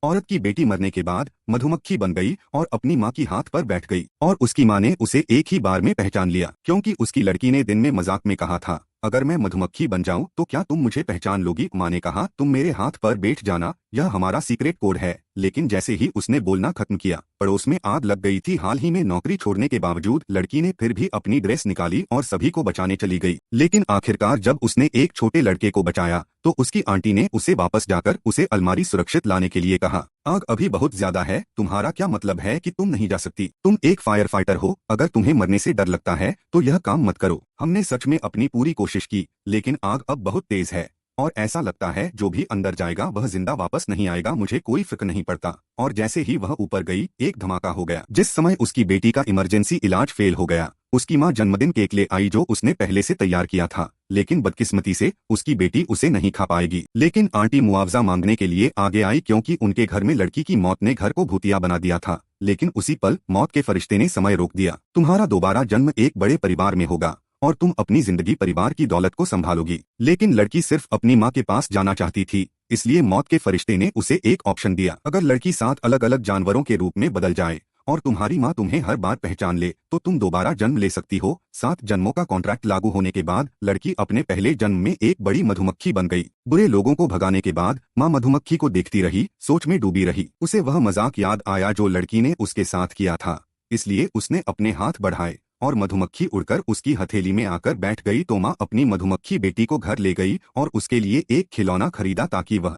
औरत की बेटी मरने के बाद मधुमक्खी बन गई और अपनी माँ की हाथ पर बैठ गई और उसकी माँ ने उसे एक ही बार में पहचान लिया, क्योंकि उसकी लड़की ने दिन में मजाक में कहा था, अगर मैं मधुमक्खी बन जाऊं तो क्या तुम मुझे पहचान लोगी। माँ ने कहा, तुम मेरे हाथ पर बैठ जाना, यह हमारा सीक्रेट कोड है। लेकिन जैसे ही उसने बोलना खत्म किया, पड़ोस में आग लग गई थी। हाल ही में नौकरी छोड़ने के बावजूद लड़की ने फिर भी अपनी ड्रेस निकाली और सभी को बचाने चली गई। लेकिन आखिरकार जब उसने एक छोटे लड़के को बचाया तो उसकी आंटी ने उसे वापस जाकर उसे अलमारी सुरक्षित लाने के लिए कहा, आग अभी बहुत ज्यादा है, तुम्हारा क्या मतलब है कि तुम नहीं जा सकती? तुम एक फायर फाइटर हो, अगर तुम्हें मरने से डर लगता है तो यह काम मत करो। हमने सच में अपनी पूरी कोशिश की, लेकिन आग अब बहुत तेज है और ऐसा लगता है जो भी अंदर जाएगा वह जिंदा वापस नहीं आएगा, मुझे कोई फिक्र नहीं पड़ता। और जैसे ही वह ऊपर गई, एक धमाका हो गया। जिस समय उसकी बेटी का इमरजेंसी इलाज फेल हो गया, उसकी माँ जन्मदिन केक ले आई जो उसने पहले से तैयार किया था, लेकिन बदकिस्मती से उसकी बेटी उसे नहीं खा पाएगी। लेकिन आंटी मुआवजा मांगने के लिए आगे आई, क्योंकि उनके घर में लड़की की मौत ने घर को भूतिया बना दिया था। लेकिन उसी पल मौत के फरिश्ते ने समय रोक दिया। तुम्हारा दोबारा जन्म एक बड़े परिवार में होगा और तुम अपनी जिंदगी परिवार की दौलत को संभालोगी। लेकिन लड़की सिर्फ अपनी माँ के पास जाना चाहती थी, इसलिए मौत के फरिश्ते ने उसे एक ऑप्शन दिया, अगर लड़की 7 अलग अलग जानवरों के रूप में बदल जाए और तुम्हारी माँ तुम्हें हर बार पहचान ले तो तुम दोबारा जन्म ले सकती हो। 7 जन्मों का कॉन्ट्रैक्ट लागू होने के बाद लड़की अपने पहले जन्म में एक बड़ी मधुमक्खी बन गई। बुरे लोगों को भगाने के बाद माँ मधुमक्खी को देखती रही, सोच में डूबी रही। उसे वह मजाक याद आया जो लड़की ने उसके साथ किया था, इसलिए उसने अपने हाथ बढ़ाए और मधुमक्खी उड़कर उसकी हथेली में आकर बैठ गई। तो माँ अपनी मधुमक्खी बेटी को घर ले गई और उसके लिए एक खिलौना खरीदा ताकि वह